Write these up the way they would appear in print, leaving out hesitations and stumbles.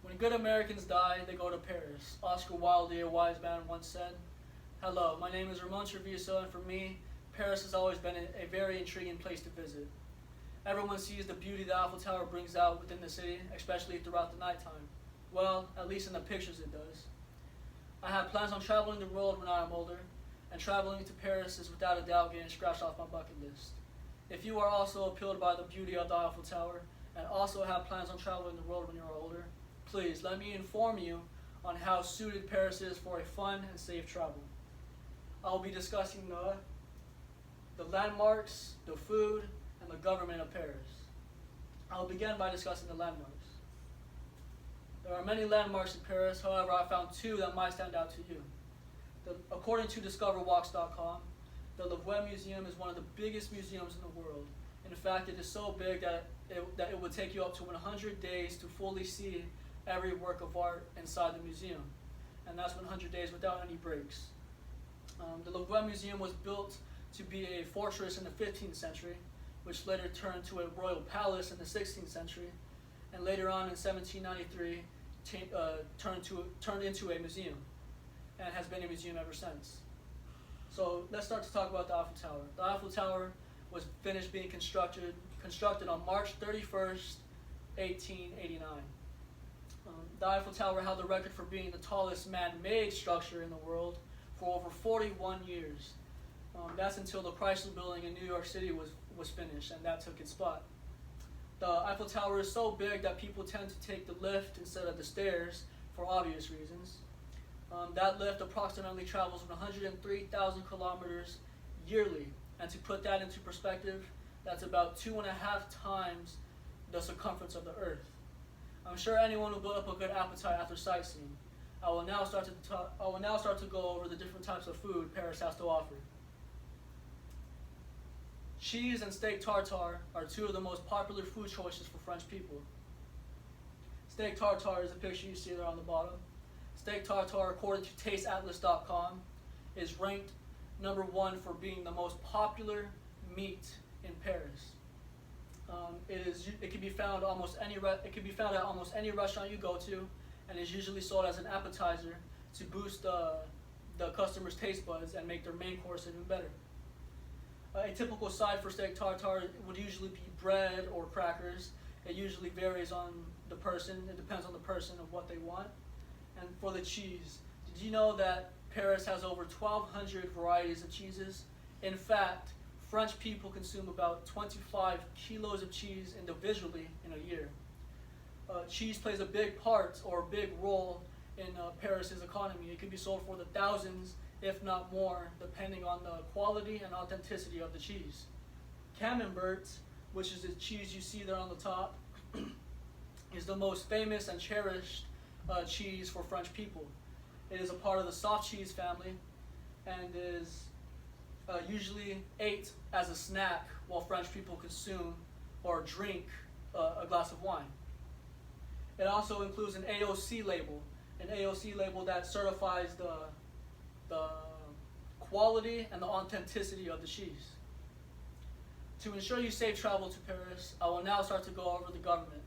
When good Americans die, they go to Paris. Oscar Wilde, a wise man, once said. Hello, my name is Ramon Treviso, and for me, Paris has always been a very intriguing place to visit. Everyone sees the beauty the Eiffel Tower brings out within the city, especially throughout the nighttime. Well, at least in the pictures it does. I have plans on traveling the world when I am older, and traveling to Paris is without a doubt getting scratched off my bucket list. If you are also appealed by the beauty of the Eiffel Tower, and also have plans on traveling the world when you are older, please let me inform you on how suited Paris is for a fun and safe travel. I will be discussing the landmarks, the food, and the government of Paris. I will begin by discussing the landmarks. There are many landmarks in Paris, however, I found two that might stand out to you. According to DiscoverWalks.com, the Louvre Museum is one of the biggest museums in the world. In fact, it is so big that it would take you up to 100 days to fully see every work of art inside the museum. And that's 100 days without any breaks. The Louvre Museum was built to be a fortress in the 15th century, which later turned to a royal palace in the 16th century, and later on in 1793 turned into a museum, and has been a museum ever since. So let's start to talk about the Eiffel Tower. The Eiffel Tower was finished being constructed on March 31st, 1889. The Eiffel Tower held the record for being the tallest man-made structure in the world for over 41 years. That's until the Chrysler Building in New York City was finished, and that took its spot. The Eiffel Tower is so big that people tend to take the lift instead of the stairs for obvious reasons. That lift approximately travels 103,000 kilometers yearly, and to put that into perspective, that's about 2.5 times the circumference of the Earth. I'm sure anyone will build up a good appetite after sightseeing. I will now start to go over the different types of food Paris has to offer. Cheese and steak tartare are two of the most popular food choices for French people. Steak tartare is the picture you see there on the bottom. Steak tartare, according to TasteAtlas.com, is ranked number 1 for being the most popular meat in Paris. It can be found at almost any restaurant you go to, and is usually sold as an appetizer to boost the customer's taste buds and make their main course even better. A typical side for steak tartare would usually be bread or crackers. It usually varies on the person. It depends on the person of what they want. And for the cheese, did you know that Paris has over 1,200 varieties of cheeses? In fact, French people consume about 25 kilos of cheese individually in a year. Cheese plays a big part or a big role in Paris's economy. It can be sold for the thousands, if not more, depending on the quality and authenticity of the cheese. Camembert, which is the cheese you see there on the top, is the most famous and cherished cheese for French people. It is a part of the soft cheese family and is usually ate as a snack while French people consume or drink a glass of wine. It also includes an AOC label that certifies the quality and the authenticity of the cheese. To ensure you safe travel to Paris, I will now start to go over the government.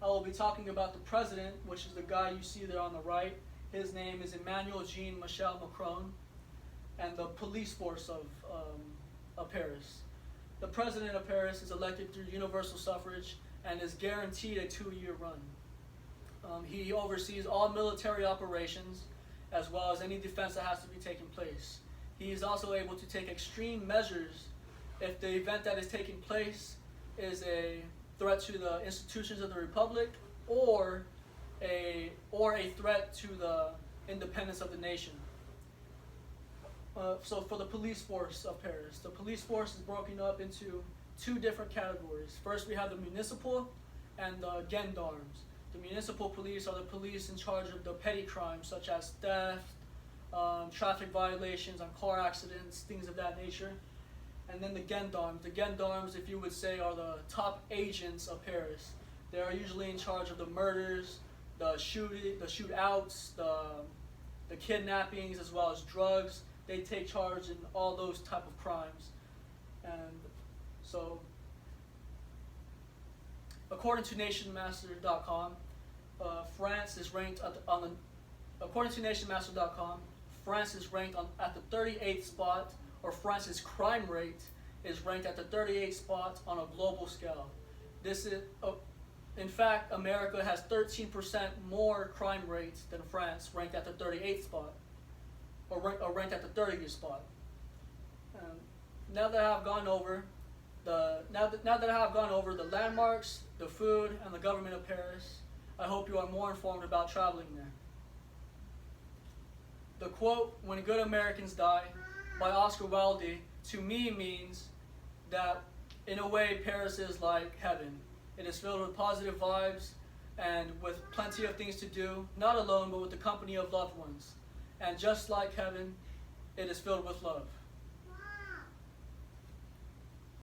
I will be talking about the president, which is the guy you see there on the right. His name is Emmanuel Jean Michel Macron, and the police force of Paris. The president of Paris is elected through universal suffrage and is guaranteed a 2-year run. He oversees all military operations as well as any defense that has to be taking place. He is also able to take extreme measures if the event that is taking place is a threat to the institutions of the republic or a threat to the independence of the nation. So for the police force of Paris, the police force is broken up into 2 different categories. First, we have the municipal and the gendarmes. The municipal police are the police in charge of the petty crimes such as theft, traffic violations, and car accidents, things of that nature. And then the gendarmes. The gendarmes, if you would say, are the top agents of Paris. They are usually in charge of the murders, the shootouts, the kidnappings, as well as drugs. They take charge in all those type of crimes. And so according to NationMaster.com, France is ranked according to NationMaster.com, France is ranked at the 38th spot, or France's crime rate is ranked at the 38th spot on a global scale. This is, in fact, America has 13% more crime rates than France, ranked at the 38th spot, or ranked at the 30th spot. Now that I have gone over the landmarks, the food, and the government of Paris, I hope you are more informed about traveling there. The quote, "When good Americans die," by Oscar Wilde, to me means that, in a way, Paris is like heaven. It is filled with positive vibes and with plenty of things to do, not alone, but with the company of loved ones. And just like heaven, it is filled with love.